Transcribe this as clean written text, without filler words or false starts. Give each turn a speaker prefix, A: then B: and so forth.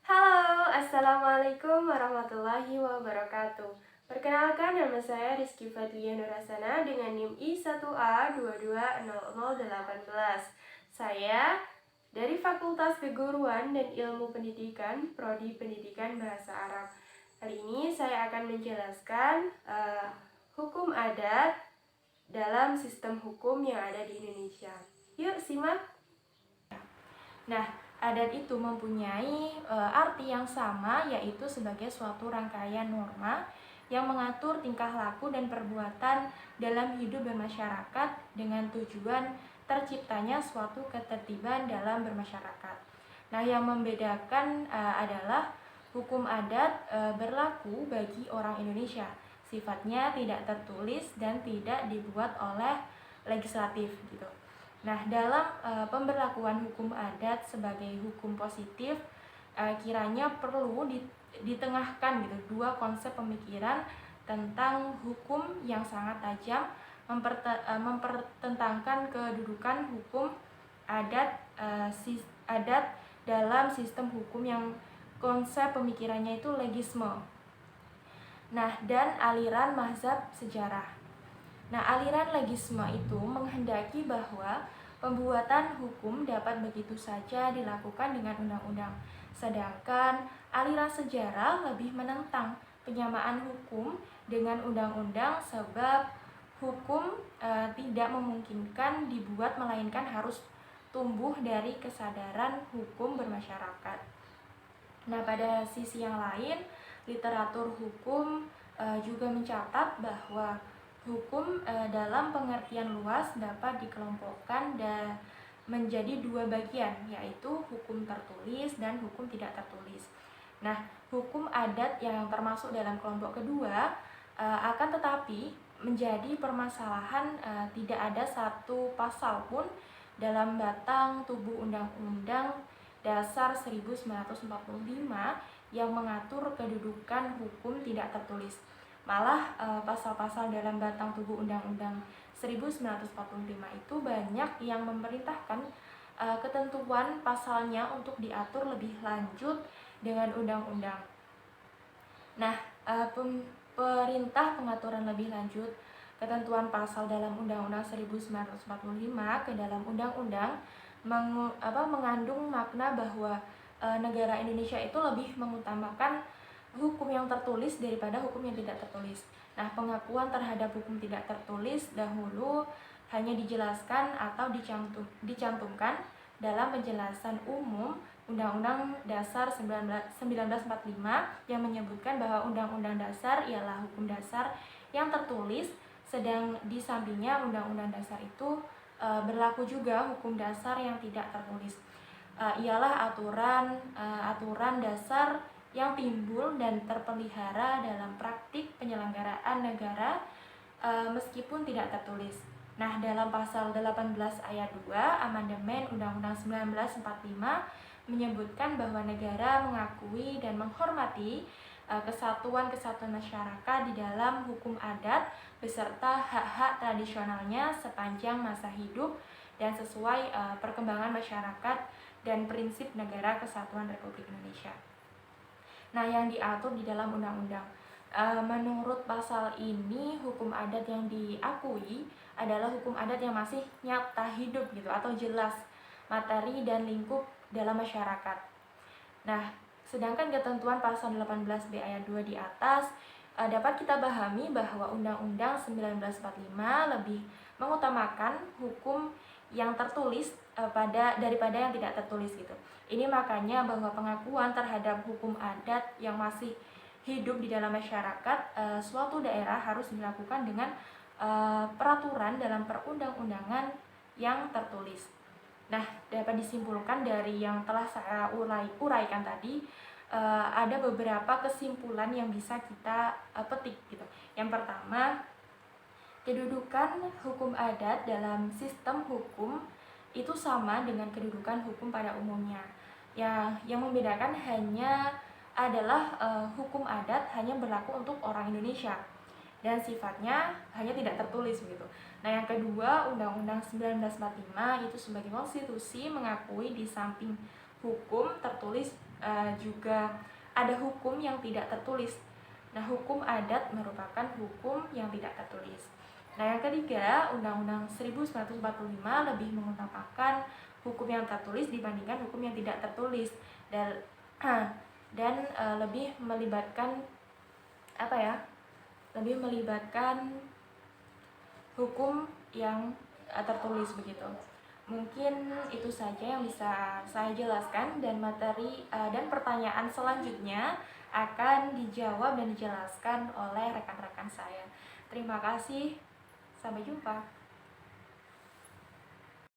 A: Halo, Assalamualaikum warahmatullahi wabarakatuh. Perkenalkan, nama saya Rizky Fadlia Nurasana dengan NIM I1A220018. Saya dari Fakultas Keguruan dan Ilmu Pendidikan, Prodi Pendidikan Bahasa Arab. Kali ini saya akan menjelaskan hukum adat dalam sistem hukum yang ada di Indonesia. Yuk, simak! Nah, adat itu mempunyai arti yang sama, yaitu sebagai suatu rangkaian norma yang mengatur tingkah laku dan perbuatan dalam hidup bermasyarakat dengan tujuan terciptanya suatu ketertiban dalam bermasyarakat. Nah, yang membedakan adalah hukum adat berlaku bagi orang Indonesia. Sifatnya tidak tertulis dan tidak dibuat oleh legislatif gitu. Nah, dalam pemberlakuan hukum adat sebagai hukum positif, kiranya perlu ditengahkan gitu dua konsep pemikiran tentang hukum yang sangat tajam, mempertentangkan kedudukan hukum adat dalam sistem hukum yang konsep pemikirannya itu legisme. Nah, dan aliran mazhab sejarah. Nah, aliran legisme itu menghendaki bahwa pembuatan hukum dapat begitu saja dilakukan dengan undang-undang. Sedangkan aliran sejarah lebih menentang penyamaan hukum dengan undang-undang sebab hukum tidak memungkinkan dibuat melainkan harus tumbuh dari kesadaran hukum bermasyarakat. Nah, pada sisi yang lain, literatur hukum juga mencatat bahwa hukum dalam pengertian luas dapat dikelompokkan dan menjadi dua bagian, yaitu hukum tertulis dan hukum tidak tertulis. Nah, hukum adat yang termasuk dalam kelompok kedua akan tetapi menjadi permasalahan tidak ada satu pasal pun dalam batang tubuh Undang-Undang Dasar 1945 yang mengatur kedudukan hukum tidak tertulis. Malah pasal-pasal dalam batang tubuh Undang-Undang 1945 itu banyak yang memerintahkan ketentuan pasalnya untuk diatur lebih lanjut dengan undang-undang. Nah, perintah pengaturan lebih lanjut ketentuan pasal dalam Undang-Undang 1945 ke dalam undang-undang mengandung makna bahwa negara Indonesia itu lebih mengutamakan hukum yang tertulis daripada hukum yang tidak tertulis. Nah, pengakuan terhadap hukum tidak tertulis dahulu hanya dijelaskan atau dicantumkan dalam penjelasan umum Undang-Undang Dasar 1945 yang menyebutkan bahwa Undang-Undang Dasar ialah hukum dasar yang tertulis, sedang di sampingnya Undang-Undang Dasar itu berlaku juga hukum dasar yang tidak tertulis. Ialah aturan dasar yang timbul dan terpelihara dalam praktik penyelenggaraan negara meskipun tidak tertulis. Nah, dalam pasal 18 ayat 2 amandemen Undang-Undang 1945 menyebutkan bahwa negara mengakui dan menghormati kesatuan-kesatuan masyarakat di dalam hukum adat beserta hak-hak tradisionalnya sepanjang masa hidup dan sesuai perkembangan masyarakat dan prinsip negara kesatuan Republik Indonesia. Nah, yang diatur di dalam undang-undang, menurut pasal ini hukum adat yang diakui adalah hukum adat yang masih nyata hidup gitu atau jelas materi dan lingkup dalam masyarakat. Nah, sedangkan ketentuan pasal 18B ayat 2 di atas dapat kita pahami bahwa Undang-Undang 1945 lebih mengutamakan hukum yang tertulis daripada yang tidak tertulis gitu. Ini makanya bahwa pengakuan terhadap hukum adat yang masih hidup di dalam masyarakat suatu daerah harus dilakukan dengan peraturan dalam perundang-undangan yang tertulis. Nah, dapat disimpulkan dari yang telah saya uraikan tadi, ada beberapa kesimpulan yang bisa kita petik gitu. Yang pertama, kedudukan hukum adat dalam sistem hukum itu sama dengan kedudukan hukum pada umumnya. Yang membedakan hanya adalah hukum adat hanya berlaku untuk orang Indonesia dan sifatnya hanya tidak tertulis begitu. Nah, yang kedua, Undang-Undang 1945 itu sebagai konstitusi mengakui di samping hukum tertulis juga ada hukum yang tidak tertulis. Nah, hukum adat merupakan hukum yang tidak tertulis. Nah, yang ketiga, Undang-Undang 1945 lebih mengutamakan hukum yang tertulis dibandingkan hukum yang tidak tertulis, dan lebih melibatkan lebih melibatkan hukum yang tertulis begitu. Mungkin itu saja yang bisa saya jelaskan, dan materi dan pertanyaan selanjutnya akan dijawab dan dijelaskan oleh rekan-rekan saya. Terima kasih, sampai jumpa.